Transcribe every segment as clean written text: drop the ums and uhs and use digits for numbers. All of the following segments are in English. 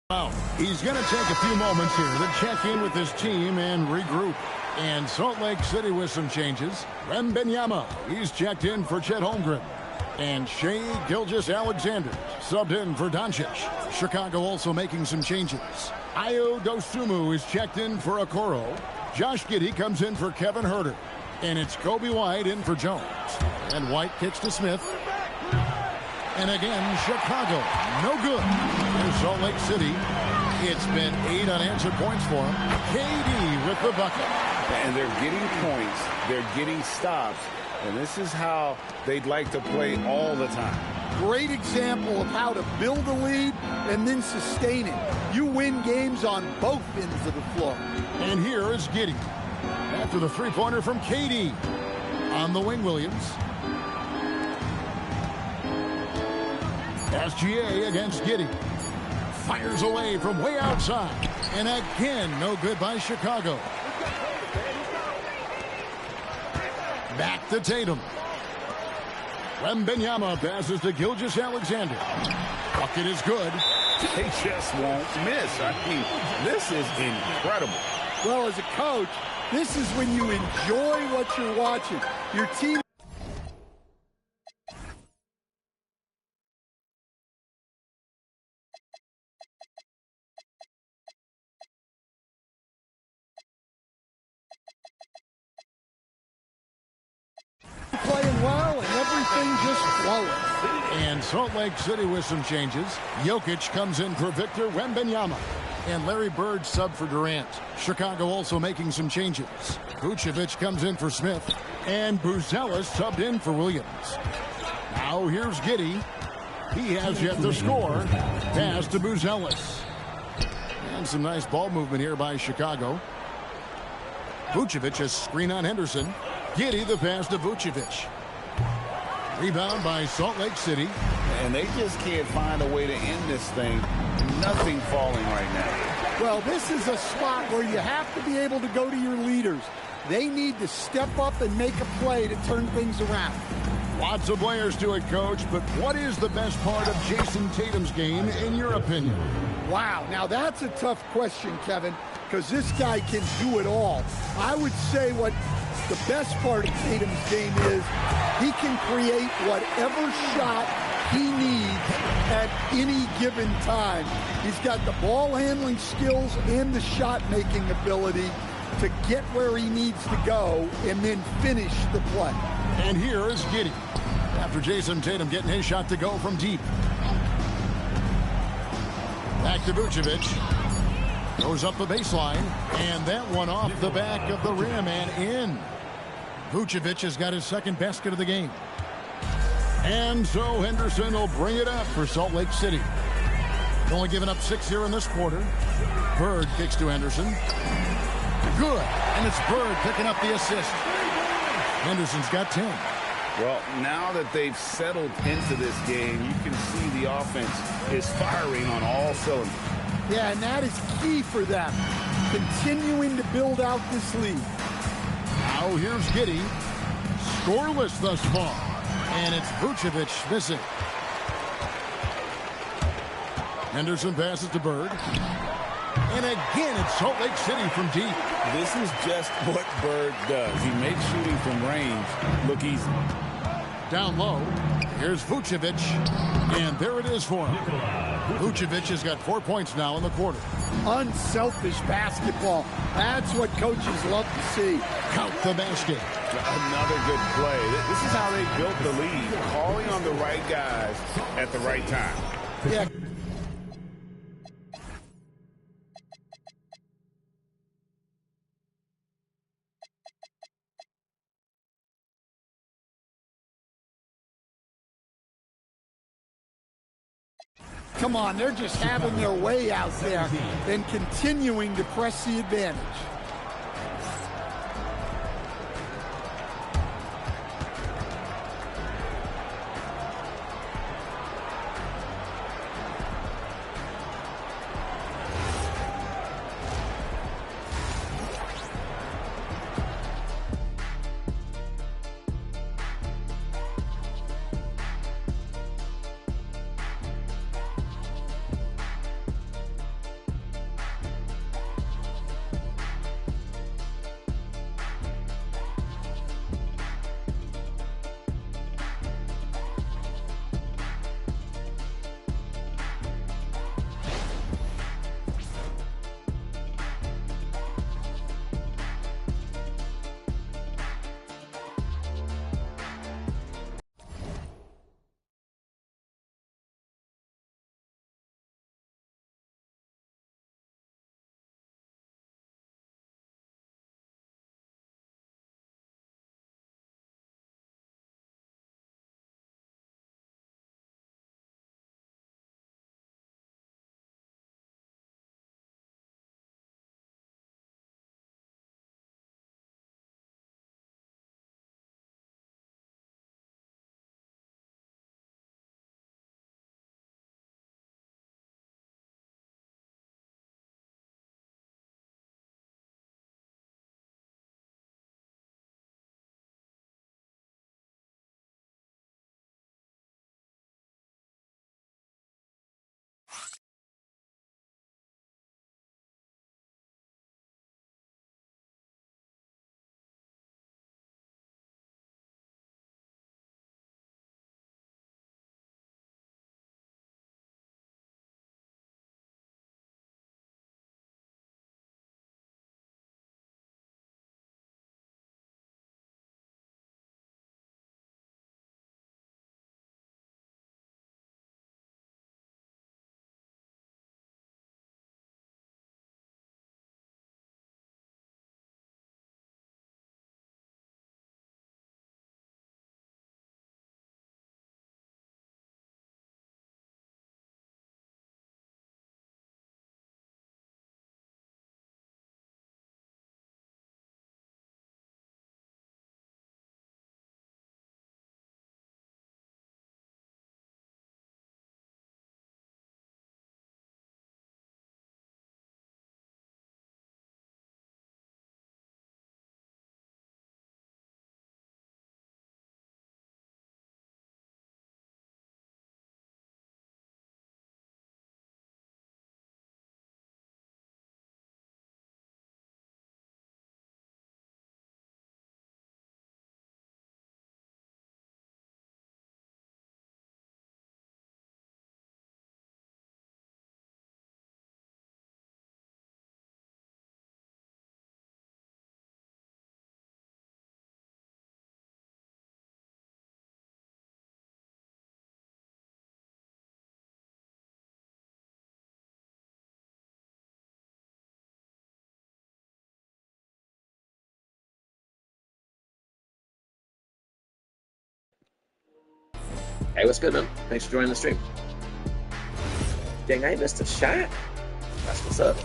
He's going to take a few moments here to check in with his team and regroup. And Salt Lake City with some changes. Wembanyama, he's checked in for Chet Holmgren. And Shai Gilgeous-Alexander subbed in for Doncic. Chicago also making some changes. Ayo Dosunmu is checked in for Okoro. Josh Giddey comes in for Kevin Huerter. And it's Kobe White in for Jones. And White kicks to Smith. And again, Chicago, no good. Here's Salt Lake City. It's been 8 unanswered points for him. KD with the bucket. And they're getting points. They're getting stops. And this is how they'd like to play all the time. Great example of how to build a lead and then sustain it. You win games on both ends of the floor. And here is Giddey. After the three-pointer from KD. On the wing, Williams. SGA against Giddey. Fires away from way outside. And again, no good by Chicago. Back to Tatum. Wembanyama passes to Gilgeous-Alexander. Bucket is good. They just won't miss. I mean, this is incredible. Well, as a coach, this is when you enjoy what you're watching. Your team playing well and everything just flowing. And Salt Lake City with some changes. Jokic comes in for Victor Wembanyama. And Larry Bird subbed for Durant. Chicago also making some changes. Vucevic comes in for Smith. And Buzelis subbed in for Williams. Now here's Giddey. He has yet to score. Pass to Buzelis. And some nice ball movement here by Chicago. Vucevic has screen on Henderson. Giddey the pass to Vucevic. Rebound by Salt Lake City. And they just can't find a way to end this thing. Nothing falling right now. Well, this is a spot where you have to be able to go to your leaders. They need to step up and make a play to turn things around. Lots of players do it, Coach, but what is the best part of Jason Tatum's game, in your opinion? Wow, now that's a tough question, Kevin, because this guy can do it all. I would say what the best part of Tatum's game is he can create whatever shot he needs at any given time. He's got the ball handling skills and the shot making ability to get where he needs to go and then finish the play. And here is Giddey. After Jason Tatum getting his shot to go from deep. Back to Vucevic. Goes up the baseline. And that one off the back of the rim and in. Vucevic has got his second basket of the game. And so Henderson will bring it up for Salt Lake City. Only giving up 6 here in this quarter. Bird kicks to Henderson. Good. And it's Bird picking up the assist. Henderson's got 10. Well, now that they've settled into this game, you can see the offense is firing on all cylinders. Yeah, and that is key for them. Continuing to build out this lead. Now here's Giddey. Scoreless thus far. And it's Vucevic missing. Henderson passes to Bird. And again, it's Salt Lake City from deep. This is just what Bird does. He makes shooting from range look easy. Down low, here's Vucevic. And there it is for him. Vucevic has got 4 points now in the quarter. Unselfish basketball. That's what coaches love to see. Count the basket. Another good play. This is how they built the lead. Calling on the right guys at the right time. Yeah. Come on, they're just having their way out there and continuing to press the advantage. Hey, what's good, man? Thanks for joining the stream. Dang, I missed a shot. That's what's up.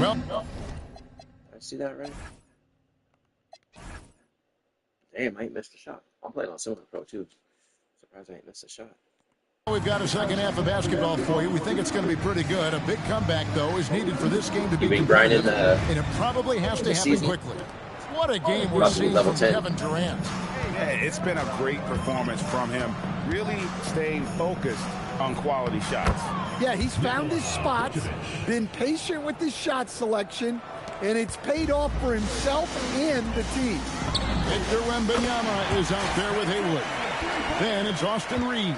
Well, Did I see that right? Damn, I ain't missed a shot. I'm playing on Silver Pro too. Surprised I ain't missed a shot. we've got a second half of basketball for you. We think it's going to be pretty good. A big comeback, though, is needed for this game to be competitive, and it probably has to happen quickly. What a game we're seeing from Kevin Durant. Yeah, it's been a great performance from him, really staying focused on quality shots. Yeah, he's found his spots, been patient with his shot selection, and it's paid off for himself and the team. Victor Wembanyama is out there with Haywood. Then it's Austin Reed.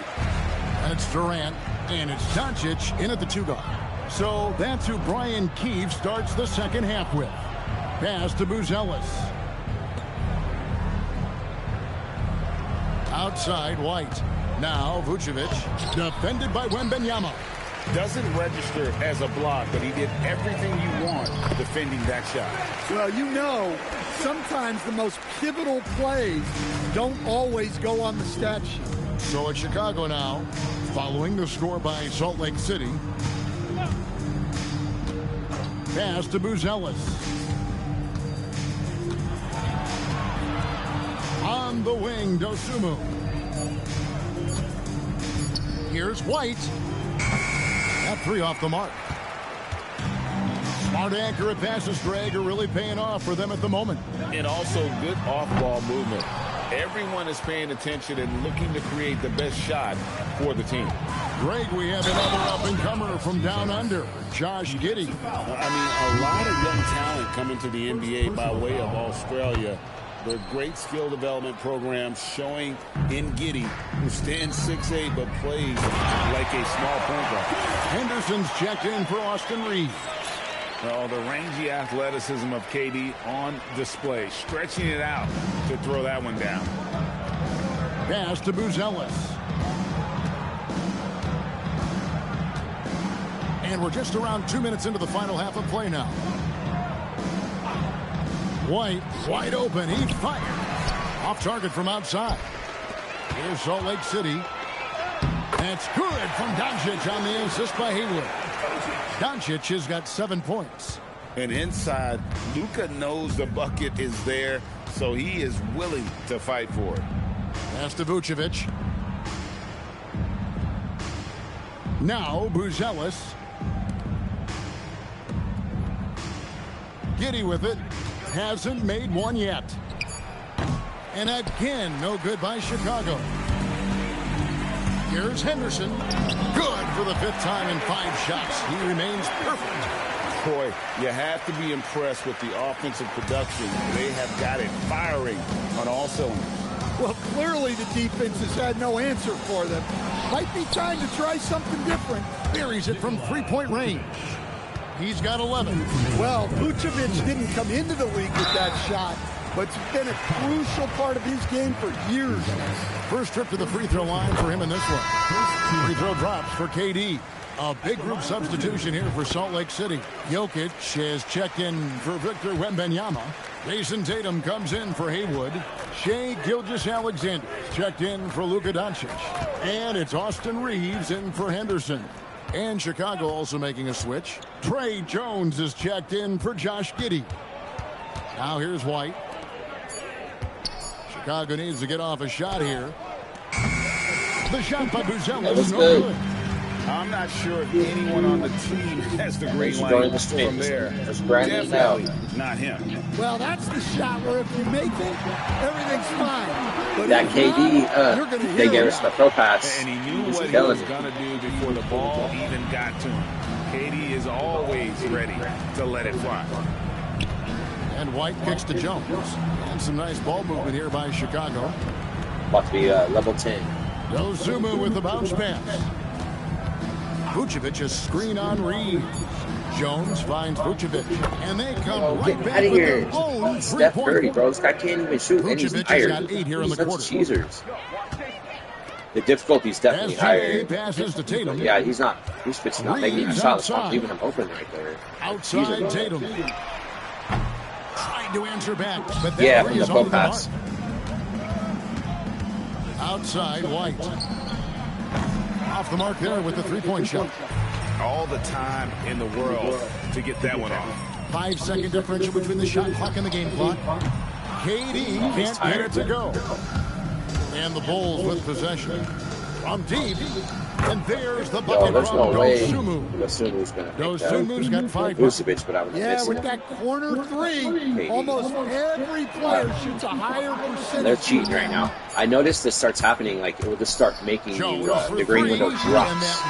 And it's Durant. And it's Doncic in at the 2 guard. So that's who Brian Keefe starts the second half with. Pass to Buzelis. Outside, White. Now Vucevic, defended by Wembanyama. Doesn't register as a block, but he did everything you want defending that shot. Well, you know, sometimes the most pivotal plays don't always go on the stat sheet. So it's Chicago now, following the score by Salt Lake City. Pass to Buzelis. On the wing, Dosunmu. Here's White. That 3 off the mark. Smart, accurate passes, Greg, are really paying off for them at the moment. And also good off-ball movement. Everyone is paying attention and looking to create the best shot for the team. Greg, we have another up-and-comer from down under, Josh Giddey. I mean, a lot of young talent coming to the NBA by way of Australia. They're great skill development programs showing in Giddey, who stands 6'8", but plays like a small point guard. Henderson's checked in for Austin Reed. Well, the rangy athleticism of KD on display, stretching it out to throw that one down. Pass to Buzelis. And we're just around 2 minutes into the final half of play now. White, wide open, he fired. Off target from outside. Here's Salt Lake City. That's good from Doncic on the assist by Haywood. Doncic has got 7 points. And inside, Luka knows the bucket is there, so he is willing to fight for it. Pass to Vucevic. Now Buzelis. Giddey with it. Hasn't made one yet. And again, no good by Chicago. Here's Henderson. Good for the 5th time in 5 shots. He remains perfect. Boy, you have to be impressed with the offensive production. They have got it firing on all cylinders. Well, clearly the defense has had no answer for them. Might be time to try something different. Buries it from 3-point range. He's got 11. Well, Vucevic didn't come into the league with that shot, but it's been a crucial part of his game for years now. First trip to the free throw line for him in this one. Free throw drops for KD. A big group substitution here for Salt Lake City. Jokic has checked in for Victor Wembanyama. Jason Tatum comes in for Haywood. Shai Gilgeous-Alexander checked in for Luka Doncic. And it's Austin Reeves in for Henderson. And Chicago also making a switch. Trey Jones is checked in for Josh Giddey. Now here's White. Chicago needs to get off a shot here. The shot by Buzelis is no good. I'm not sure if anyone on the team has the green light from there. Definitely not him. Well, that's the shot where if you make it, everything's fine. But that KD, they gave us the pro pass. And he knew what he was going to do before the ball even got to him. KD is always ready to let it fly. And White kicks to Jones. And some nice ball movement here by Chicago. About to be level 10. Dosunmu with the bounce pass. Vucevic a screen on Reeves. Jones finds Vucevic, and they come right back out of with here. their own Steph three-pointer. Curry, bro. This guy can't even shoot, and he's Vucevic tired. has got 8 here in the Such quarter. cheesers. The difficulty is definitely higher. Passes to Tatum. Yeah, he's not making a shot. It's not leaving him open right there. Outside Tatum. Trying to answer back, but that yeah, three from the is pro on the pass. mark. Outside White. Off the mark there with the 3-point shot. All the time in the world to get that one off. 5-second differential between the shot clock and the game clock. KD can't get it to go. And the Bulls with possession. From deep. And there's the bucket there's from no way Dosunmu. Dosunmu's going to Dosunmu's got 5. Vucevic, but I would yeah, miss with him. that corner 3, almost every player shoots a higher percentage. They're cheating right now. I noticed this starts happening, like it will just start making the green window drops.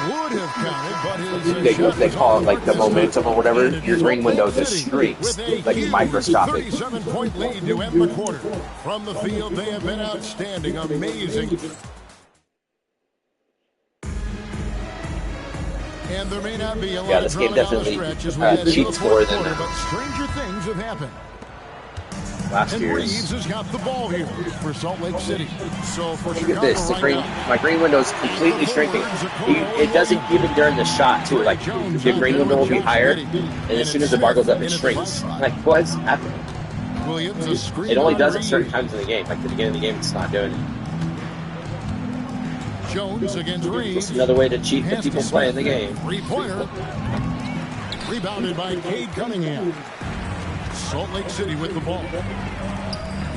They call it like the momentum or whatever. Your green window just streaks, like microscopic. 37-point lead to end the quarter. From the field, they have been outstanding, amazing. And there may not be a lot this of game drama definitely down the stretch as we head into cheats the fourth more than quarter, but stranger things have happened. Last And year's. Reeves has got the ball here for Salt Lake City. So for Look Chicago at this. My green window is completely shrinking. It doesn't even during the shot, too. Like, the green window will be higher, and as soon as the bar goes up, it shrinks. Like, what's happening? It only does it certain times in the game. Like, the beginning of the game, it's not doing it. Jones against Reeves. It's another way to cheat the people playing the game. 3-pointer. Rebounded by Cade Cunningham. Salt Lake City with the ball.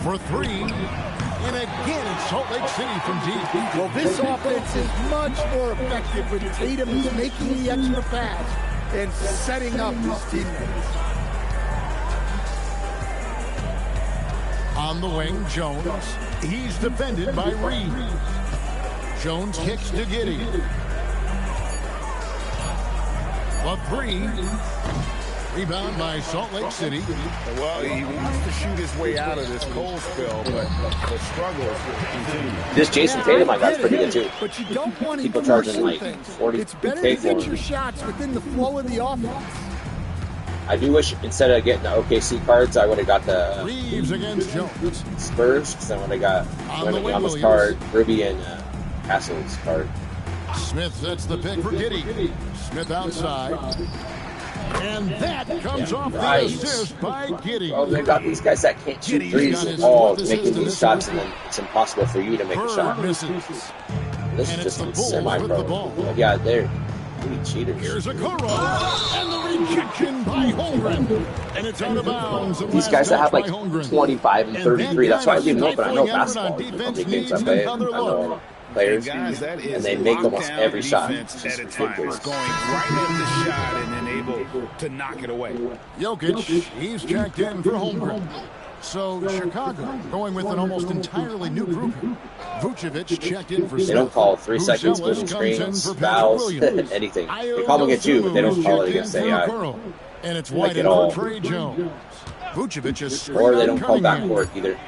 For 3. And again, it's Salt Lake City from deep. Well, this offense is much more effective with Tatum making the extra pass and setting up his teammates. On the wing, Jones. He's defended by Reeves. Jones kicks to Giddey. A 3. Rebound by Salt Lake City. Well, he wants to shoot his way out of this cold spell, but the struggles continue. This Jason Tatum, I got pretty good too. But you don't want people to charging like things. 40. It's better to get your shots within the flow of the offense. I do wish instead of getting the OKC cards, I would have got the Reeves against Jones. Spurs, because I would have got Wembanyama's card, Ruby and Castle's card. Smith sets the pick for Giddey. Smith outside. And that comes off the assist by Giddey. Oh, they got these guys that can't shoot threes all making these shots, and then it's impossible for you to make a shot. This is just semi-pro. Yeah, they're really cheaters. Here's a Kuro, and the rejection by Holmgren. And it's out of bounds. These guys that have like 25 and 33, that's why I leave them open. I know basketball. How many games I play, I know players, and they make almost every shot. It's just ridiculous. Going right at the shot and then able to knock it away. Jokic, he's checked in for Holmgren. So Chicago going with an almost entirely new group. Vucevic checked in for They don't call 3 seconds, golden screens, fouls, anything. They call them against you, but they don't call it against AI. And it's Like White at all. for Trey Jones. Vucevic is Or they don't call backcourt either.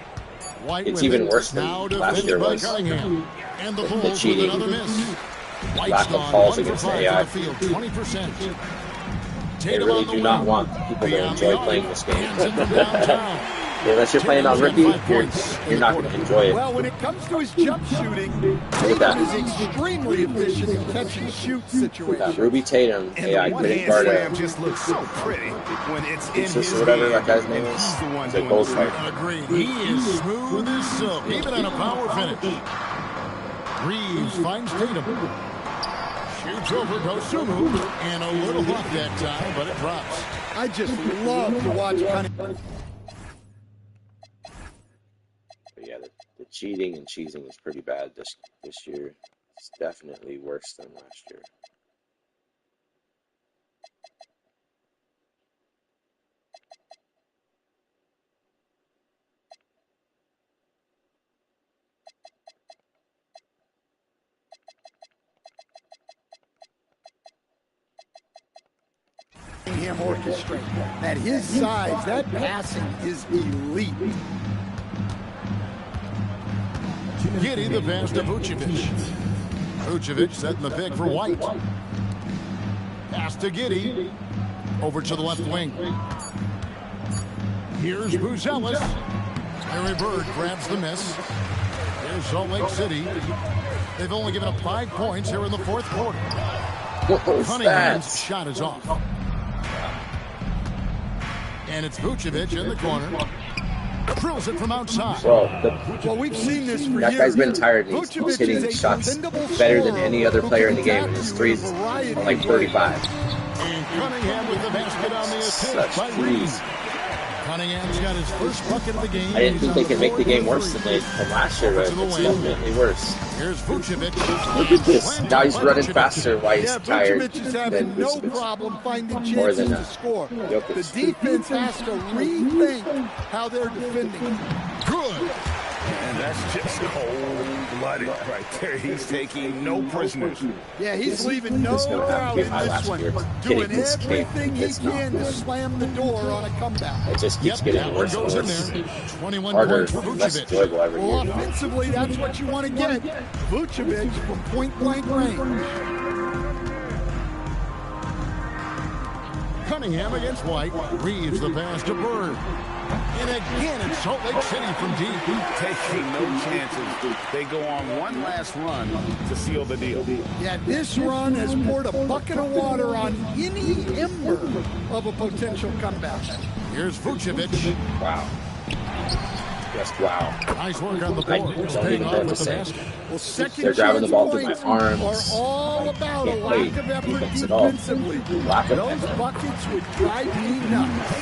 It's even worse than last year was. And the The Bulls cheating. with another miss. Lack of calls against the AI. 20%. They really do not want people to enjoy playing this game. Unless you're playing on rookie, you're not going to enjoy it. Well, when it comes to his jump shooting, Look at Tatum that. is extremely efficient in catch and shoot That situations. Ruby Tatum, AI couldn't guard it. just looks so pretty when it's in It's his just whatever hand. that guy's name is. He's the one It's a doing gold the fight. Agreed. He is smooth as silk, even on a power finish. Reeves finds Tatum. Shoots over Dosunmu, and a little luck that time, but it drops. I just love to watch Cunningham. But yeah, the cheating and cheesing is pretty bad this year. It's definitely worse than last year. Orchestrate. At his size, that passing is elite. Giddey the pass to Vucevic. Vucevic setting the pick for White. Pass to Giddey. Over to the left wing. Here's Buzelis. Larry Bird grabs the miss. Here's Salt Lake City. They've only given up 5 points here in the fourth quarter. Cunningham's shot is off. And it's Vucevic in the corner. Drills it from outside. Well, we've seen this for That years. guy's been tired. He's Vucevic hitting is a shots dependable better than scorer any other who player in can the game. And his attack threes you in a variety are like of 35. And Cunningham with the basket on the assist Such by threes. Reeves. Cunningham's got his first bucket of the game. I didn't think they could make the game worse than last year, but it's definitely worse. Here's Vucevic. Look at this. Now he's running faster while he's Yeah, tired Vucevic is than having no Vucevic. problem finding More chances than to score. Jokic. The defense has to rethink how they're defending. Good. And that's just cold-blooded right there. He's taking no prisoners. Yeah, he's leaving no This is gonna have doubt to be in my this last one. year Doing getting this game. everything he It's not can to good. slam the door on a comeback. It just keeps That getting one worse and goes in worse. there. 21 Harder, points for less Vucevic. enjoyable every Well, year. offensively, that's what you want to get. Vucevic from point-blank range. Cunningham against White. Reeves the pass to Bird. And again, it's Salt Lake City from deep. Taking no chances. They go on one last run to seal the deal. Yeah, this run has poured a bucket of water on any ember of a potential comeback. Here's Vucevic. Wow. Just wow. Nice work on the I board. don't Paying even off know what to with the say. basket. Well, second They're grabbing the chance ball through my points arms. are all about a Can't play lack of effort defense at all. defensively. Lack of Those effort. buckets would drive me nuts.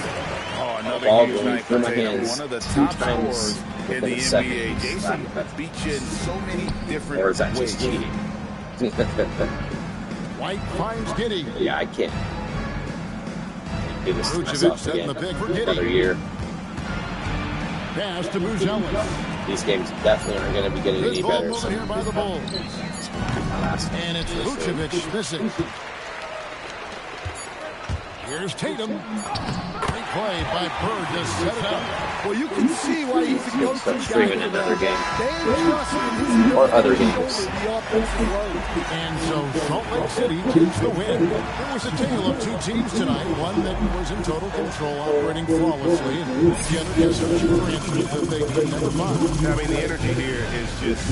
Oh, another Ball huge going night through for my Tatum. hands One of the 2 top times scorers in within the a NBA. second. Jason beat you in so many different Or is that just ways. cheating? White finds Giddey. Yeah, I can't do this to Vucevic myself setting again. the pick for Another Giddey. year. Pass to Buzelis. These games definitely aren't going to be getting Good any ball better. movement here by the Bulls. And it's Vucevic missing. Here's Tatum. Great play by Bird to set it up. Well, you can see why he's a go-to Start guy streaming for another them. game. They trust in his Or other ability to games. shoulder the offensive load. And so Salt Lake City takes the win. It was a tale of 2 teams tonight. One that was in total control, operating flawlessly, and the other just searching for answers that they could never find. I mean, the energy here is just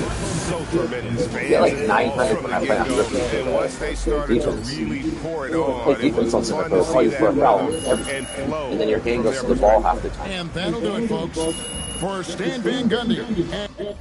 so tremendous. Fans Yeah, like involved 900 from when I the play on get-go. Rookie. And once they started to Defense. really pour it Play on, it defense was on some fun of those to call see you for a that foul rhythm and flow. and then your game from goes their to the ball half the time. And that'll do it, folks, for Stan Van Gundy. And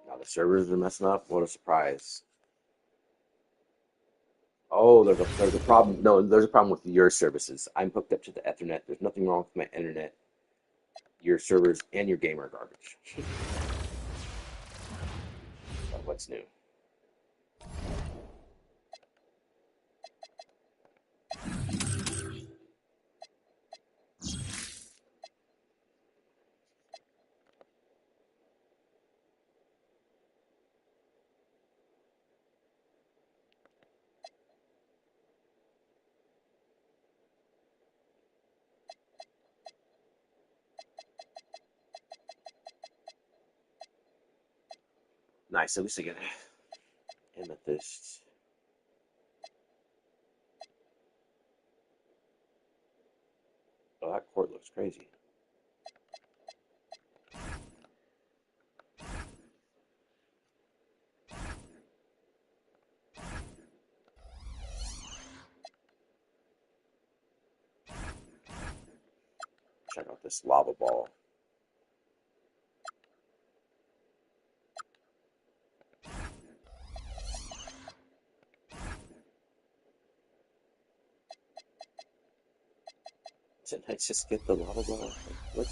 Now the servers are messing up. What a surprise. Oh, there's a problem. No, there's a problem with your services. I'm hooked up to the Ethernet. There's nothing wrong with my internet. Your servers and your game are garbage. But what's new? Nice. At least I get amethyst. Oh, that court looks crazy. Check out this lava ball. Didn't I just get the lava ball? What?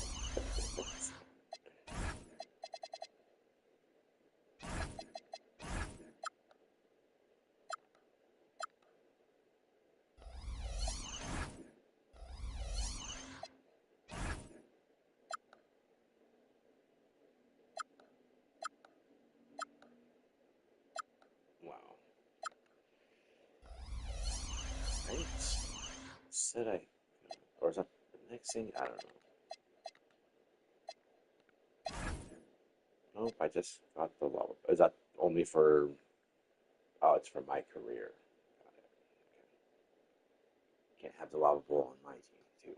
Wow. Right? Said I, or is that the next thing? I don't know. Nope, I just got the lava. Is that only for? Oh, it's for my career. Got it. Okay. Can't have the lava ball on my team too.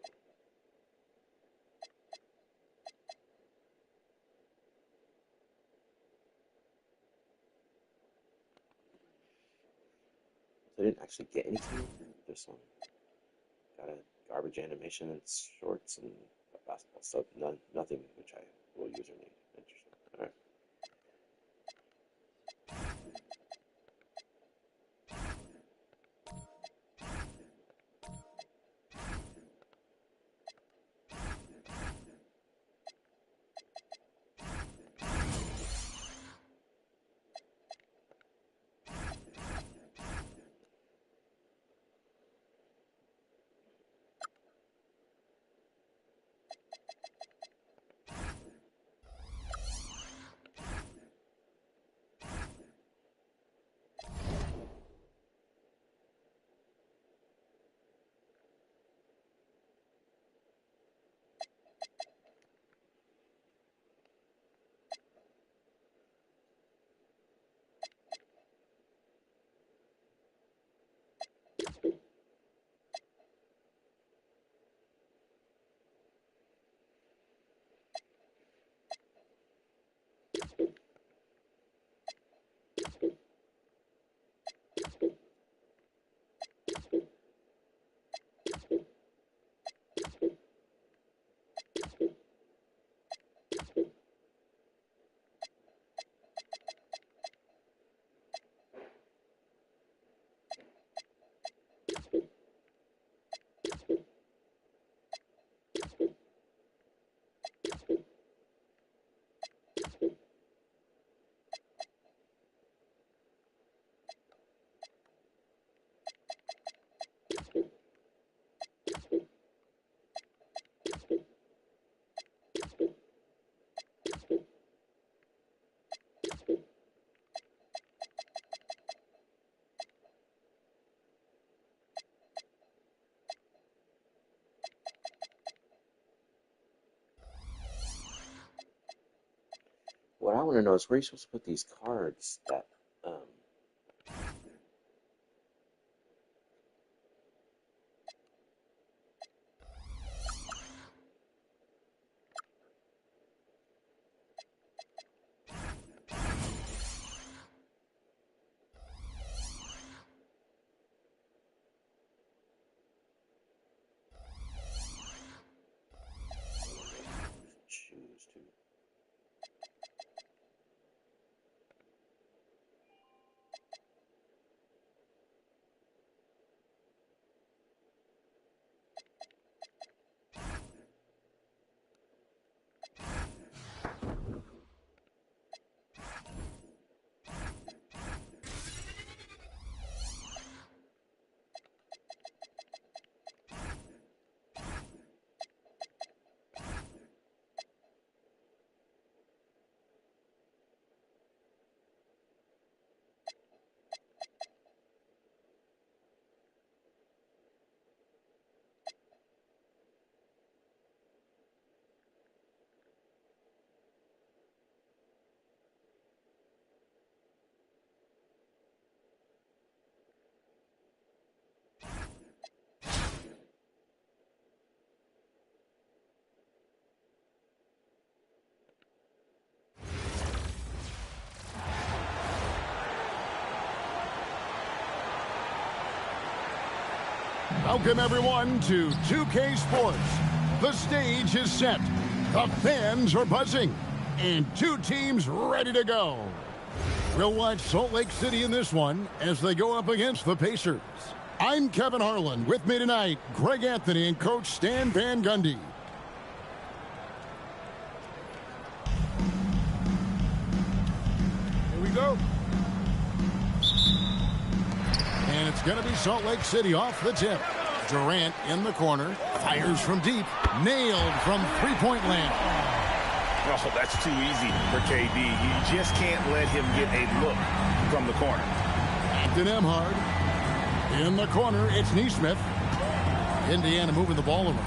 So I didn't actually get anything. This one got a garbage animation and shorts and basketball stuff. Nothing which I will use or need. Interesting. All right. What I want to know is where you're supposed to put these cards that choose to. Welcome, everyone, to 2K Sports. The stage is set. The fans are buzzing. And two teams ready to go. We'll watch Salt Lake City in this one as they go up against the Pacers. I'm Kevin Harlan. With me tonight, Greg Anthony and Coach Stan Van Gundy. Here we go. And it's going to be Salt Lake City off the tip. Durant in the corner. Fires from deep. Nailed from three-point land. Oh, that's too easy for KD. You just can't let him get a look from the corner. Acton Emhard. In the corner, it's Neesmith. Indiana moving the ball around.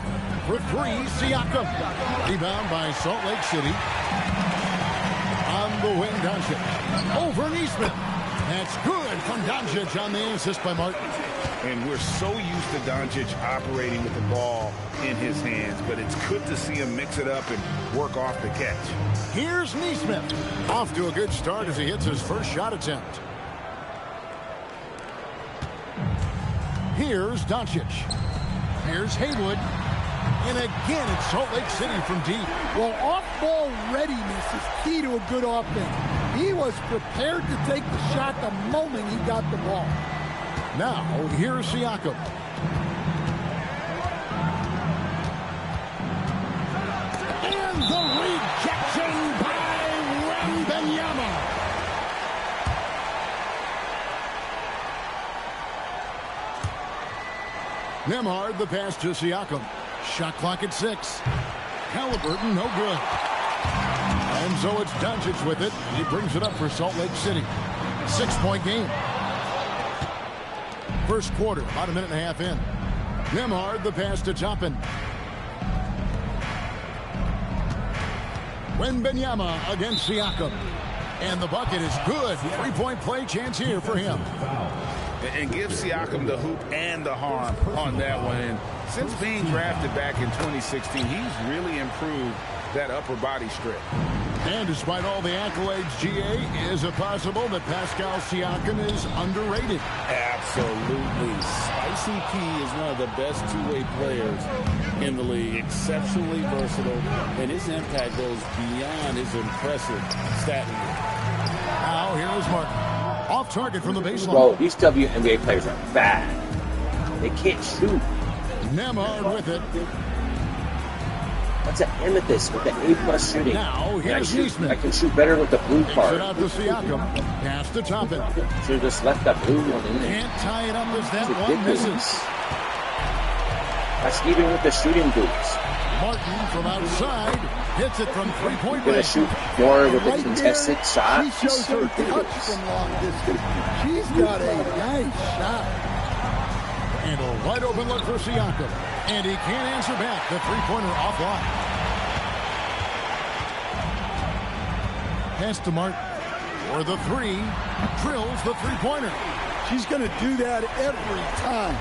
For three, Siakam. Rebound by Salt Lake City. On the wing, Doncic. Over Neesmith. That's good from Doncic on the assist by Martin. And we're so used to Doncic operating with the ball in his hands, but it's good to see him mix it up and work off the catch. Here's Neesmith. Off to a good start as he hits his first shot attempt. Here's Doncic. Here's Haywood. And again, it's Salt Lake City from deep. Well, off-ball readiness is key to a good offense. He was prepared to take the shot the moment he got the ball. Now, here's Siakam. And the rejection by Wembanyama. Nembhard, the pass to Siakam. Shot clock at 6. Halliburton, no good. And so it's Doncic with it. He brings it up for Salt Lake City. 6-point game. First quarter, about a minute and a half in. Nembhard, the pass to Toppin. Wembanyama against Siakam. And the bucket is good. 3-point play chance here for him. And give Siakam the hoop and the harm on that one. And since being drafted back in 2016, he's really improved that upper body strip. And despite all the accolades, GA, is it possible that Pascal Siakam is underrated? Absolutely. Spicy P is one of the best two-way players in the league. Exceptionally versatile, and his impact goes beyond his impressive stat line. Now, here is Martin. Off target from the baseline. Bro, these WNBA players are bad. They can't shoot. Nembhard with it. What's an amethyst with the A+ shooting? Now, here's Neesmith. I can shoot better with the blue part. It out to Siakam. Pass to Toppin. Should have just left that blue one in there. Can't tie it up as that It's one ridiculous. misses. That's even with the shooting boots. Martin from outside hits it from three-point Gonna range. shoot more with a Right contested there, shot. She shows her touch from long distance. She's got a nice shot. And a wide open look for Siakam. And he can't answer back. The three-pointer offline. Pass to Martin. For the three. Drills the three-pointer. She's going to do that every time.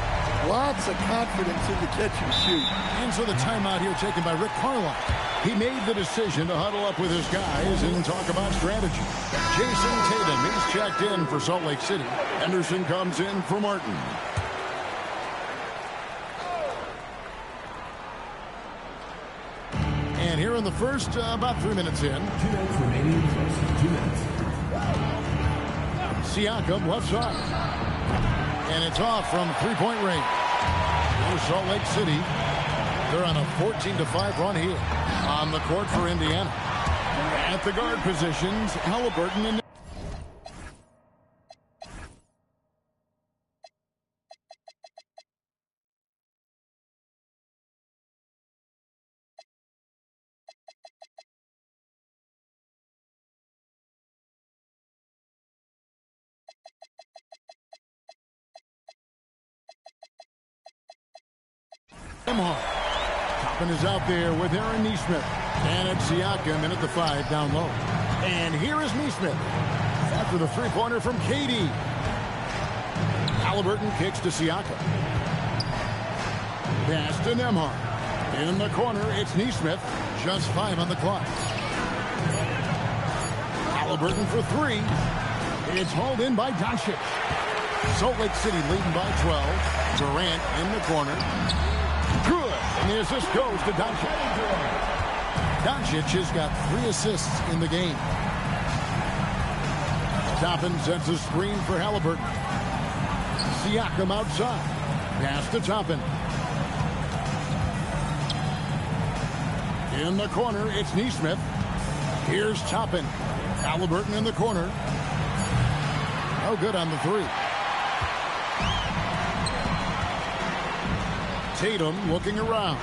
Lots of confidence in the catch and shoot. And so the timeout here taken by Rick Carlisle. He made the decision to huddle up with his guys and talk about strategy. Jason Tatum, he's checked in for Salt Lake City. Henderson comes in for Martin. And here in the first, about 3 minutes in. 2 minutes remaining. 2 minutes. Siakam left side. And it's off from three-point range. Here's Salt Lake City. They're on a 14-5 run here. On the court for Indiana. At the guard positions, Halliburton and Toppin is out there with Aaron Neesmith. And it's Siakam in at the 5 down low. And here is Neesmith. After the three-pointer from KD. Halliburton kicks to Siakam. Pass to Nembhard. In the corner, it's Neesmith. Just 5 on the clock. Halliburton for 3. It's hauled in by Doncic. Salt Lake City leading by 12. Durant in the corner. Good. And the assist goes to Doncic. Doncic has got 3 assists in the game. Toppin sets a screen for Halliburton. Siakam outside. Pass to Toppin. In the corner, it's Nesmith. Here's Toppin. Halliburton in the corner. No good on the 3. Tatum looking around.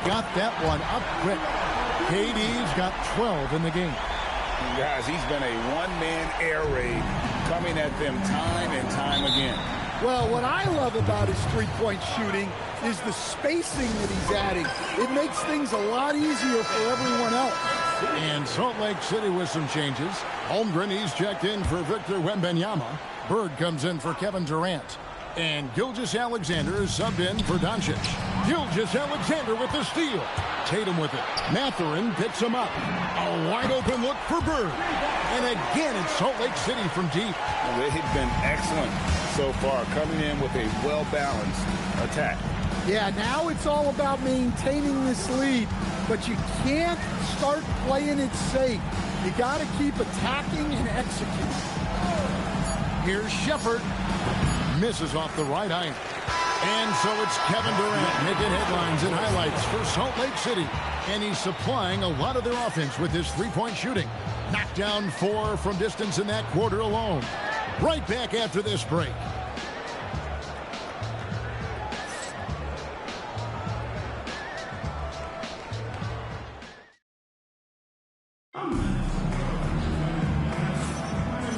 Got that one up quick. KD's got 12 in the game. Guys, he's been a one-man air raid coming at them time and time again. Well, what I love about his three-point shooting is the spacing that he's adding. It makes things a lot easier for everyone else. And Salt Lake City with some changes. Holmgren, he's checked in for Victor Wembanyama. Bird comes in for Kevin Durant. And Gilgeous-Alexander is subbed in for Doncic. Gilgeous-Alexander with the steal. Tatum with it. Mathurin picks him up. A wide open look for Bird. And again, it's Salt Lake City from deep. Well, they've been excellent so far, coming in with a well-balanced attack. Yeah, now it's all about maintaining this lead, but you can't start playing it safe. You got to keep attacking and executing. Here's Shepherd. Misses off the right iron. And so it's Kevin Durant making headlines and highlights for Salt Lake City. And he's supplying a lot of their offense with his three-point shooting. Knocked down 4 from distance in that quarter alone. Right back after this break.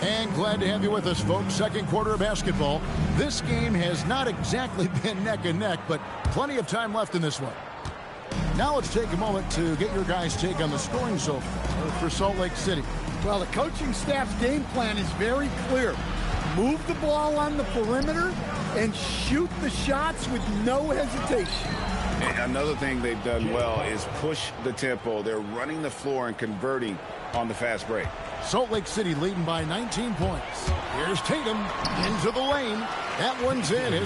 And glad to have you with us, folks. Second quarter of basketball. This game has not exactly been neck and neck, but plenty of time left in this one. Now let's take a moment to get your guys' take on the scoring so far for Salt Lake City. Well, the coaching staff's game plan is very clear. Move the ball on the perimeter and shoot the shots with no hesitation. Another thing they've done well is push the tempo. They're running the floor and converting on the fast break. Salt Lake City leading by 19 points. Here's Tatum into the lane. That one's in.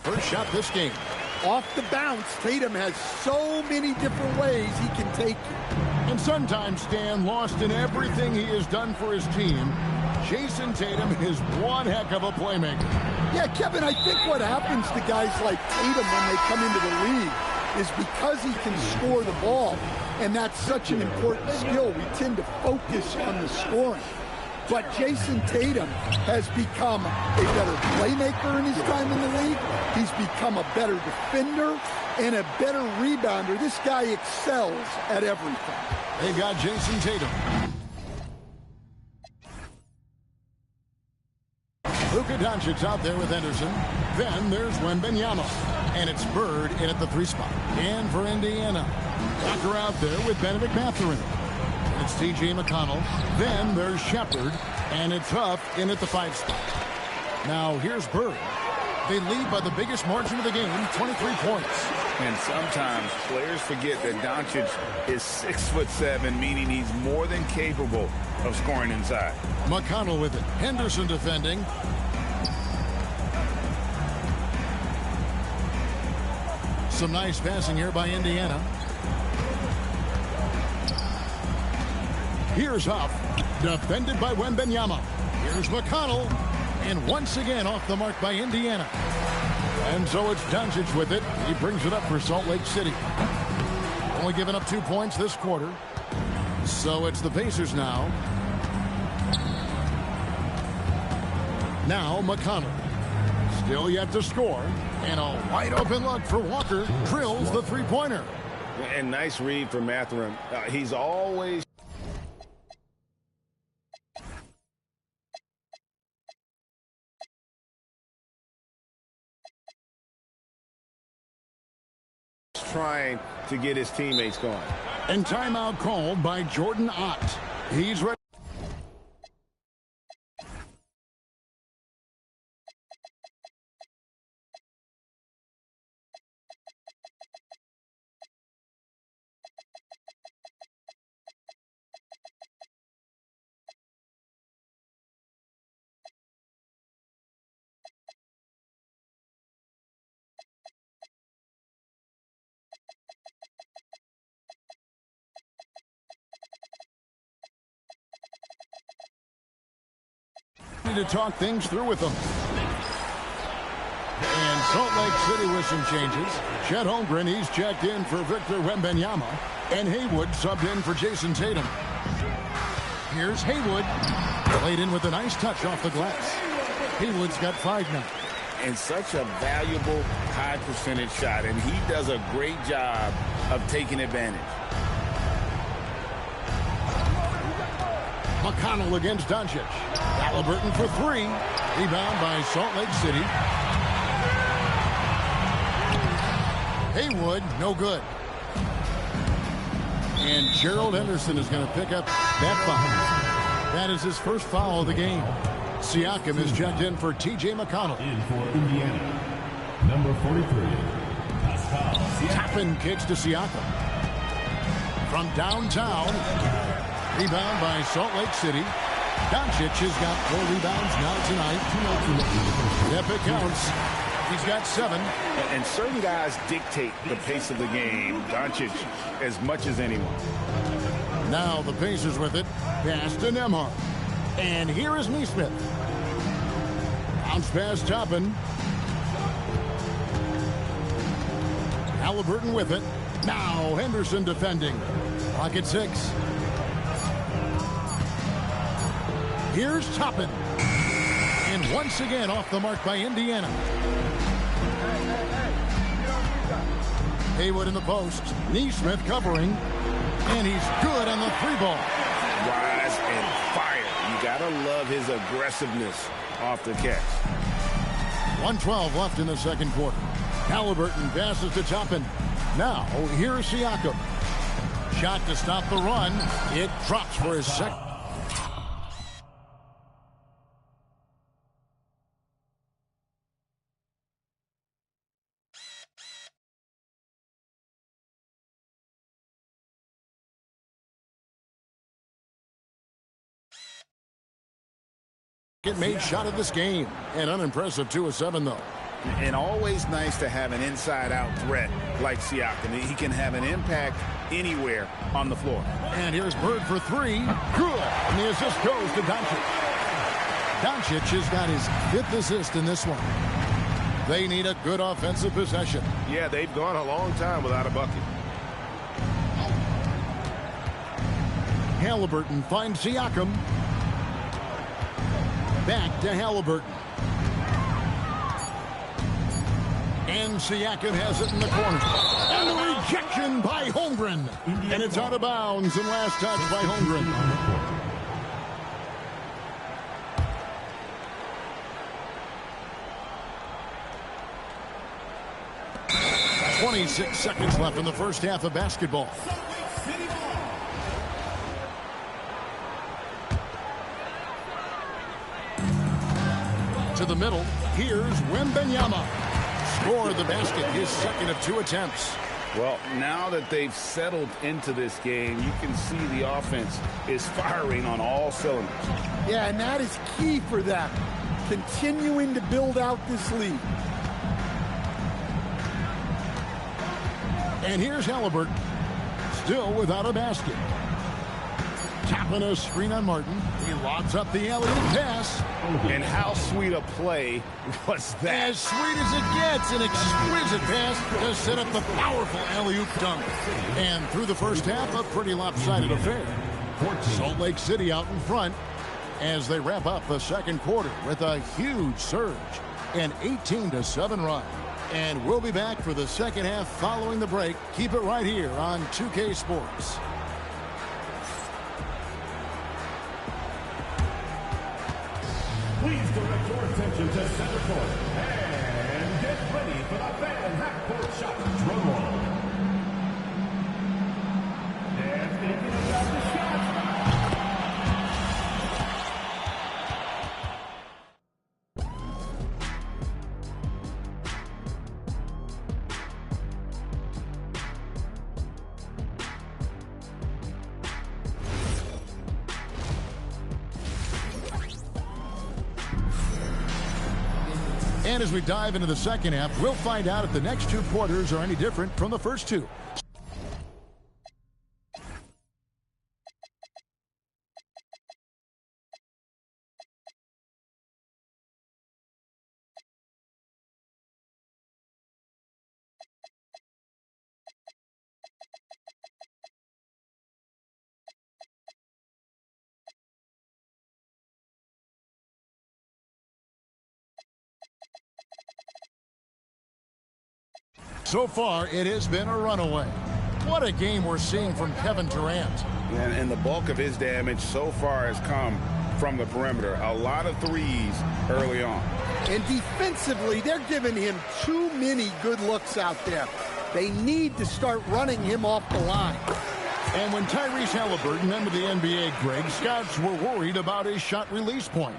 First shot this game. Off the bounce, Tatum has so many different ways he can take it. And sometimes, Stan, lost in everything he has done for his team, Jason Tatum is one heck of a playmaker. Yeah, Kevin, I think what happens to guys like Tatum when they come into the league is because he can score the ball, and that's such an important skill, we tend to focus on the scoring. But Jason Tatum has become a better playmaker in his time in the league. He's become a better defender and a better rebounder. This guy excels at everything. They've got Jason Tatum. Luka Doncic out there with Henderson. Then there's Wembanyama. And it's Bird in at the 3 spot. And for Indiana, Walker out there with Benedict Mathurin. It's T.J. McConnell. Then there's Shepherd. And it's Huff in at the 5 spot. Now here's Bird. They lead by the biggest margin of the game, 23 points. And sometimes players forget that Doncic is 6'7", meaning he's more than capable of scoring inside. McConnell with it. Henderson defending. Some nice passing here by Indiana. Here's Huff, defended by Wembanyama. Here's McConnell, and once again off the mark by Indiana. And so it's Doncic with it. He brings it up for Salt Lake City. Only giving up 2 points this quarter. So it's the Pacers now. Now McConnell. Still yet to score. And a wide open look for Walker. Drills the three-pointer. And nice read for Mathurin. He's always trying to get his teammates going. And timeout called by Jordan Ott. He's ready. To talk things through with them. And Salt Lake City with some changes. Chet Holmgren, he's checked in for Victor Wembanyama. And Haywood subbed in for Jason Tatum. Here's Haywood. Played in with a nice touch off the glass. Haywood's got 5 now. And such a valuable high percentage shot. And he does a great job of taking advantage. McConnell against Doncic. Halliburton for 3. Rebound by Salt Lake City. Haywood, no good. And Gerald Henderson is going to pick up that foul. That is his first foul of the game. Siakam is checked in for T.J. McConnell. In for Indiana, number 43, Pascal. Toppin kicks to Siakam. From downtown. Rebound by Salt Lake City. Doncic has got 4 rebounds now tonight. If it counts, he's got 7. And certain guys dictate the pace of the game. Doncic as much as anyone. Now the Pacers with it. Pass to Nembhard. And here is Neesmith. Bounce pass Toppin. Halliburton with it. Now Henderson defending. Clock at 6. Here's Toppin. And once again off the mark by Indiana. Haywood in the post. Neesmith covering. And he's good on the 3-ball. Rise and fire. You got to love his aggressiveness off the catch. 1:12 left in the second quarter. Halliburton passes to Toppin. Now, here's Siakam. Shot to stop the run. It drops for his second. Get made shot of this game. And unimpressive 2 of 7 though. And always nice to have an inside-out threat like Siakam. He can have an impact anywhere on the floor. And here's Bird for 3. Good. And the assist goes to Doncic. Doncic has got his 5th assist in this one. They need a good offensive possession. Yeah, they've gone a long time without a bucket. Halliburton finds Siakam. Back to Halliburton. And Siakam has it in the corner. And a rejection by Holmgren. And it's out of bounds and last touch by Holmgren. 26 seconds left in the first half of basketball. To the middle, here's Wembanyama. Scored the basket, his second of 2 attempts. Well, now that they've settled into this game, you can see the offense is firing on all cylinders. Yeah, and that is key for them, continuing to build out this lead. And here's Halliburton, still without a basket. Tapping a screen on Martin. He lobs up the alley-oop pass. And how sweet a play was that? As sweet as it gets, an exquisite pass to set up the powerful alley-oop dunk. And through the first half, a pretty lopsided affair. Salt Lake City out in front as they wrap up the second quarter with a huge surge. An 18-7 run. And we'll be back for the second half following the break. Keep it right here on 2K Sports. Please direct your attention to center court and get ready for the fan half-court shot. Drum roll. And as we dive into the second half, we'll find out if the next two quarters are any different from the first two. So far, it has been a runaway. What a game we're seeing from Kevin Durant. And the bulk of his damage so far has come from the perimeter. A lot of threes early on. And defensively, they're giving him too many good looks out there. They need to start running him off the line. And when Tyrese Halliburton entered the NBA, Greg, scouts were worried about his shot release point.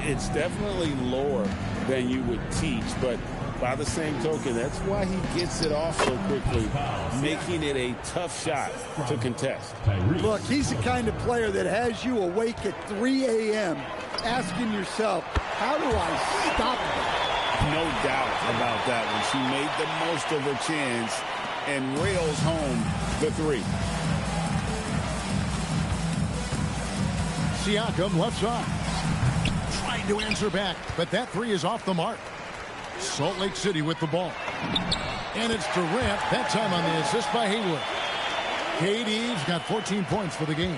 It's definitely lower than you would teach, but by the same token, that's why he gets it off so quickly, making it a tough shot to contest. Look, he's the kind of player that has you awake at 3 a.m. asking yourself, how do I stop him? No doubt about that one. She made the most of her chance and rails home the three. Siakam left side. Trying to answer back, but that three is off the mark. Salt Lake City with the ball. And it's Durant, that time on the assist by Haywood. KD's got 14 points for the game.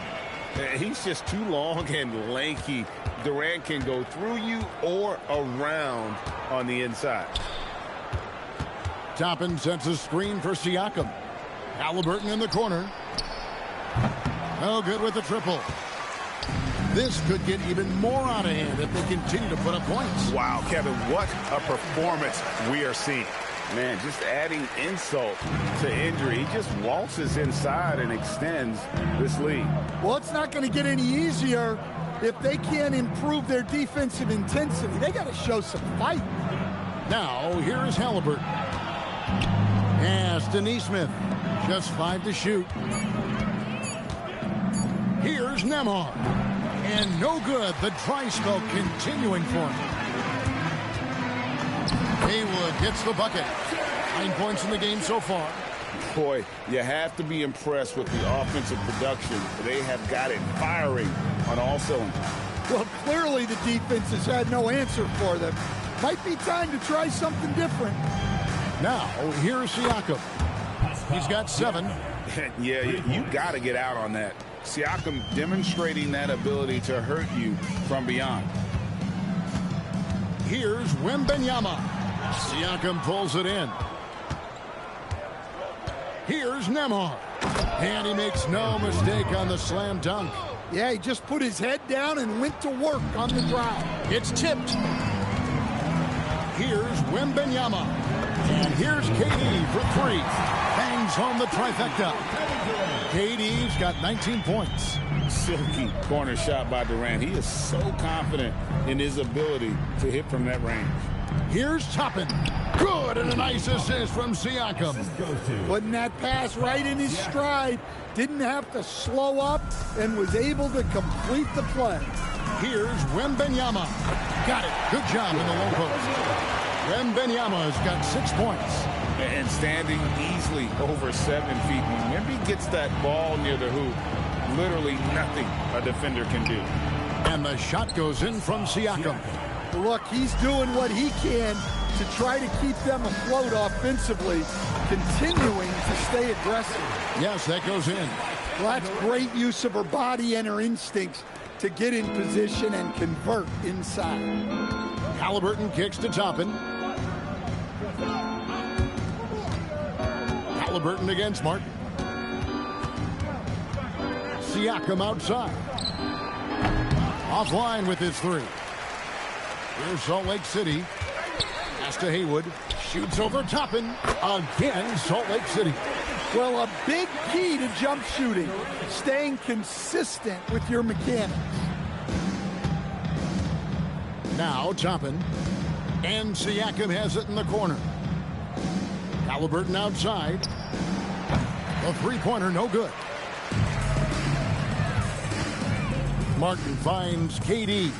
He's just too long and lanky. Durant can go through you or around on the inside. Toppin sets a screen for Siakam. Halliburton in the corner. No good with the triple. This could get even more out of hand if they continue to put up points. Wow, Kevin, what a performance we are seeing. Man, just adding insult to injury. He just waltzes inside and extends this lead. Well, it's not going to get any easier if they can't improve their defensive intensity. They got to show some fight. Now, here is Halliburton. Pass to Nesmith. Just 5 to shoot. Here's Nembhard. And no good. The dry spell continuing for him. Haywood gets the bucket. 9 points in the game so far. Boy, you have to be impressed with the offensive production. They have got it firing on all cylinders. Well, clearly the defense has had no answer for them. Might be time to try something different. Now, here's Siakam. He's got 7. Yeah, you got to get out on that. Siakam demonstrating that ability to hurt you from beyond. Here's Wembanyama. Siakam pulls it in. Here's Nembhard. And he makes no mistake on the slam dunk. Yeah, he just put his head down and went to work on the drive. It's tipped. Here's Wembanyama. And here's KD for 3. Bangs home the trifecta. KD's got 19 points. Silky corner shot by Durant. He is so confident in his ability to hit from that range. Here's Toppin. Good, and a nice assist from Siakam. Putting that pass right in his stride. Didn't have to slow up and was able to complete the play. Here's Wembanyama. Got it. Good job in the low post. Wembanyama's got 6 points. And standing easily over 7 feet. Wemby gets that ball near the hoop. Literally nothing a defender can do. And the shot goes in from Siakam. Look, he's doing what he can to try to keep them afloat offensively, continuing to stay aggressive. Yes, that goes in. Well, that's great use of her body and her instincts to get in position and convert inside. Halliburton kicks to Toppin. Halliburton against Martin. Siakam outside. Offline with his 3. Here's Salt Lake City. Pass to Haywood. Shoots over Toppin. Again, Salt Lake City. Well, a big key to jump shooting, staying consistent with your mechanics. Now Toppin. And Siakam has it in the corner. Halliburton outside. A three-pointer, no good. Martin finds KD.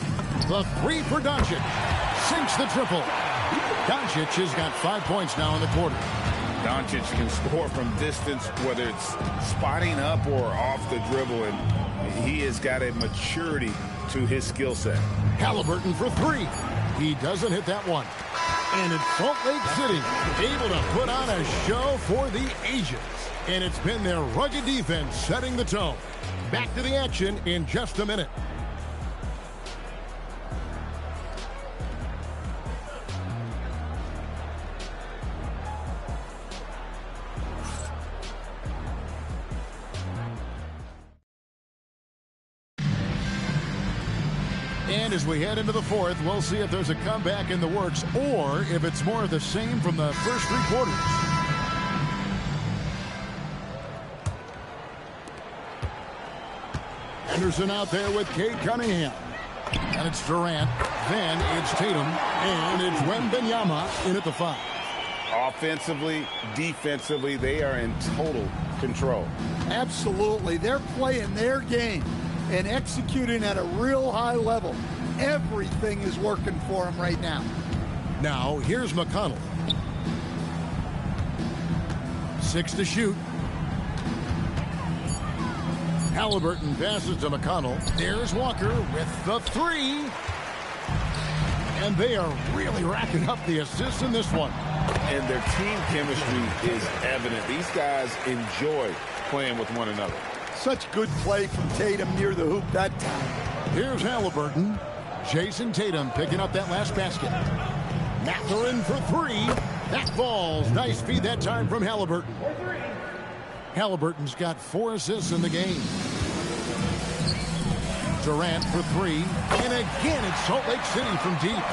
The 3 for Doncic. Sinks the triple. Doncic has got 5 points now in the quarter. Doncic can score from distance, whether it's spotting up or off the dribble, and he has got a maturity to his skill set. Halliburton for three. He doesn't hit that one. And it's Salt Lake City able to put on a show for the ages. And it's been their rugged defense setting the tone. Back to the action in just a minute. And as we head into the fourth, we'll see if there's a comeback in the works or if it's more of the same from the first three quarters. Henderson out there with Cade Cunningham. And it's Durant. Then it's Tatum. And it's Wembanyama in at the 5. Offensively, defensively, they are in total control. Absolutely. They're playing their game and executing at a real high level. Everything is working for them right now. Now, here's McConnell. 6 to shoot. Halliburton passes to McConnell. There's Walker with the 3. And they are really racking up the assists in this one. And their team chemistry is evident. These guys enjoy playing with one another. Such good play from Tatum near the hoop that time. Here's Halliburton. Jason Tatum picking up that last basket. Mathurin for 3. That falls. Nice feed that time from Halliburton. Halliburton's got 4 assists in the game. Durant for 3. And again, it's Salt Lake City from deep.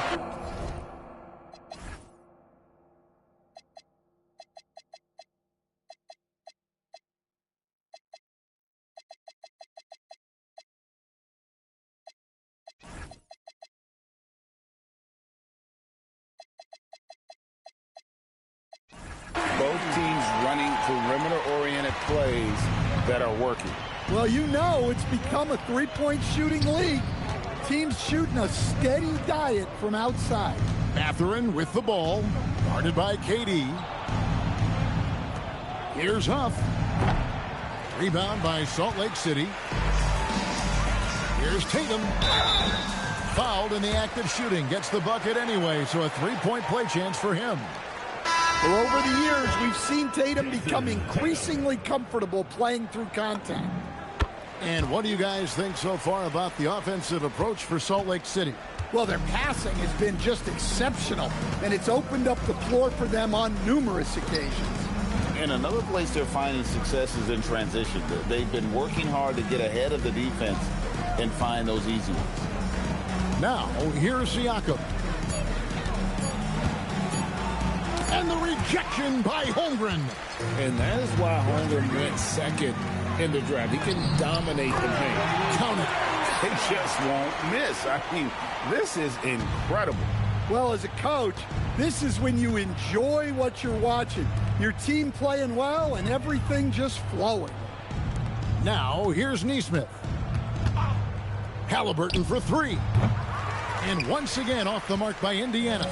Both teams running perimeter-oriented plays that are working. Well, you know it's become a three-point shooting league. Teams shooting a steady diet from outside. Mathurin with the ball, guarded by KD. Here's Huff. Rebound by Salt Lake City. Here's Tatum. Fouled in the act of shooting. Gets the bucket anyway, so a three-point play chance for him. Well, over the years, we've seen Tatum become increasingly comfortable playing through contact. And what do you guys think so far about the offensive approach for Salt Lake City? Well, their passing has been just exceptional, and it's opened up the floor for them on numerous occasions. And another place they're finding success is in transition. They've been working hard to get ahead of the defense and find those easy ones. Now, here's Siakam. And the rejection by Holmgren. And that is why Holmgren went second in the draft. He can dominate the paint. Count it. They just won't miss. I mean, this is incredible. Well, as a coach, this is when you enjoy what you're watching. Your team playing well and everything just flowing. Now, here's Nesmith. Halliburton for 3. And once again off the mark by Indiana.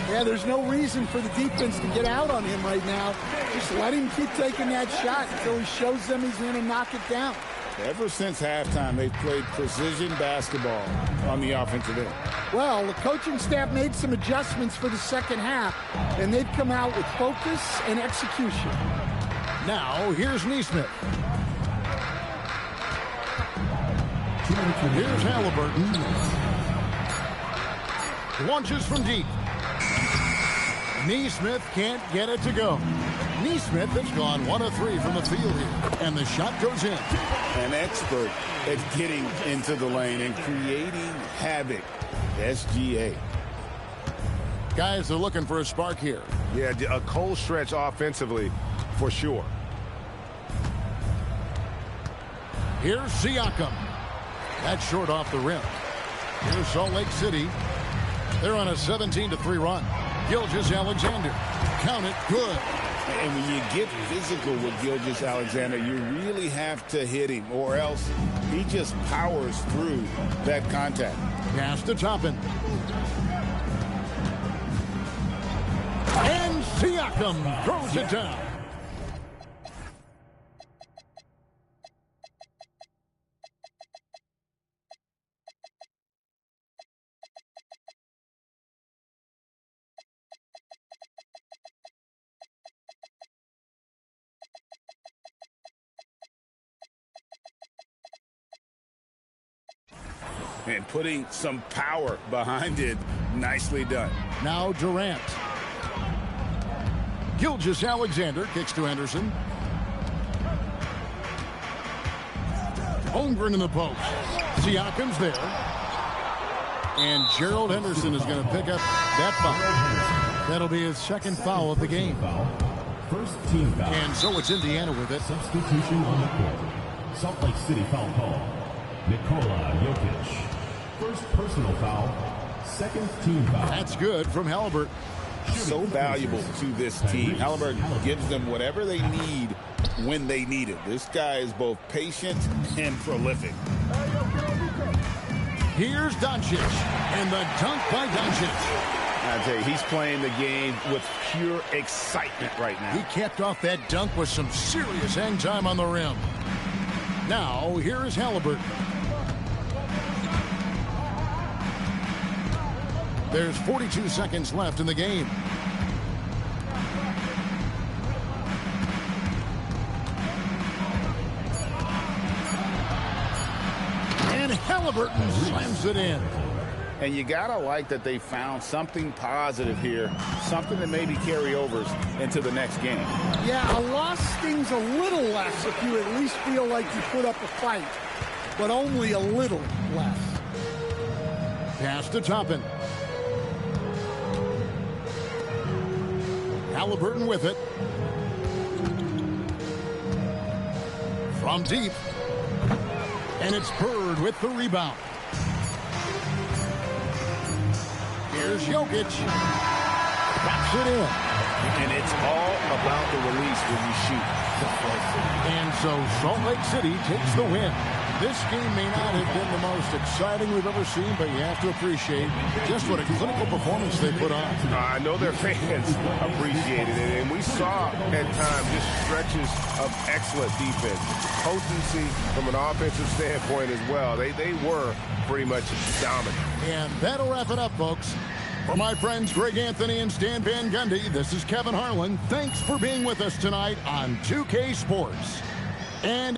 Yeah, there's no reason for the defense to get out on him right now. Just let him keep taking that shot until he shows them he's going to knock it down. Ever since halftime, they've played precision basketball on the offensive end. Well, the coaching staff made some adjustments for the second half, and they've come out with focus and execution. Now, here's Nesmith. Here's Halliburton. Launches from deep. Nesmith can't get it to go. Nesmith has gone 1 of 3 from the field here. And the shot goes in. An expert at getting into the lane and creating havoc. SGA. Guys are looking for a spark here. Yeah, a cold stretch offensively for sure. Here's Siakam. That's short off the rim. Here's Salt Lake City. They're on a 17-3 run. Gilgeous-Alexander. Count it. Good. And when you get physical with Gilgeous-Alexander, you really have to hit him, or else he just powers through that contact. Pass to Toppin. Siakam throws it down. And putting some power behind it. Nicely done. Now Durant. Gilgeous-Alexander kicks to Henderson. Holmgren in the post. Siakam's there. And Gerald Henderson is going to pick up that foul. That'll be his second foul of the game. First team foul. And so it's Indiana with it. Substitution on the court. Salt Lake City foul call. Nikola Jokic. First personal foul. Second team foul. That's good from Halliburton. So valuable to this team. Halliburton gives them whatever they need when they need it. This guy is both patient and prolific. Here's Doncic, and the dunk by Doncic. I tell you, he's playing the game with pure excitement right now. He capped off that dunk with some serious hang time on the rim. Now, here is Halliburton. There's 42 seconds left in the game. And Halliburton slams it in. And you got to like that they found something positive here, something that maybe carry overs into the next game. Yeah, a loss stings a little less if you at least feel like you put up a fight, but only a little less. Pass to Toppin. Halliburton with it. From deep. And it's Bird with the rebound. Here's Jokic. Drops it in. And it's all about the release when you shoot. And so Salt Lake City takes the win. This game may not have been the most exciting we've ever seen, but you have to appreciate just what a clinical performance they put on. I know their fans appreciated it, and we saw at times just stretches of excellent defense. Potency from an offensive standpoint as well. They were pretty much dominant. And that'll wrap it up, folks. For my friends Greg Anthony and Stan Van Gundy, this is Kevin Harlan. Thanks for being with us tonight on 2K Sports. And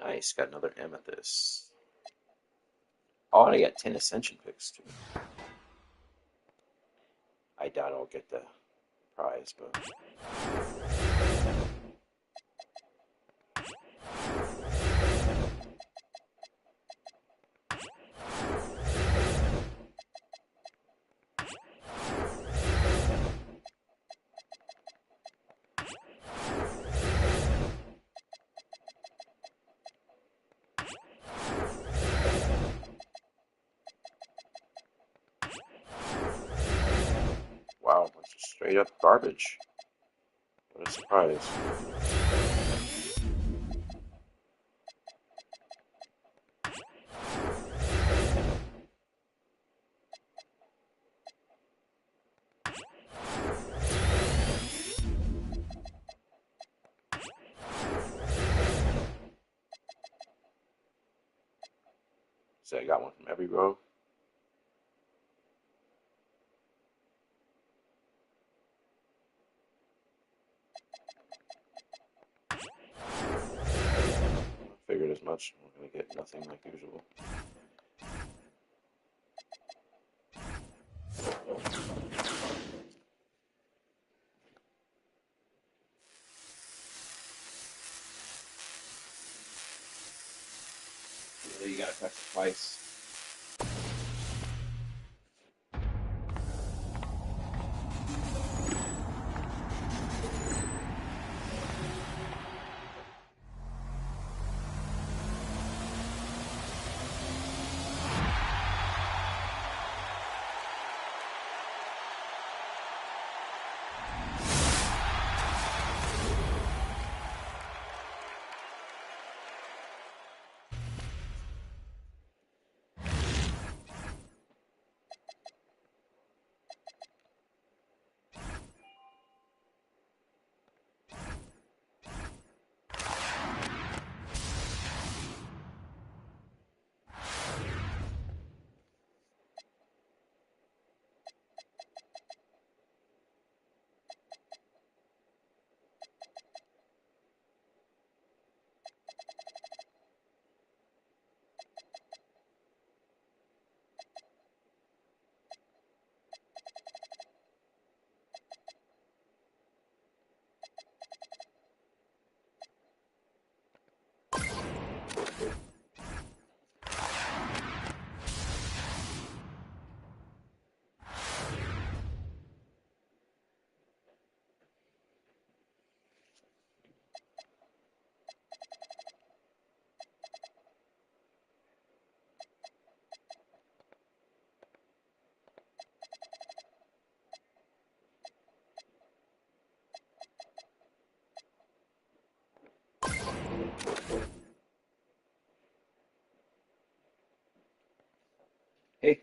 Nice, got another amethyst. Oh, and I got 10 ascension picks too. I doubt I'll get the prize, but. Wow, that's just straight up garbage. What a surprise. So I got one from every row. Figured as much. We're going to get nothing like usual. You got to touch it twice. Hey,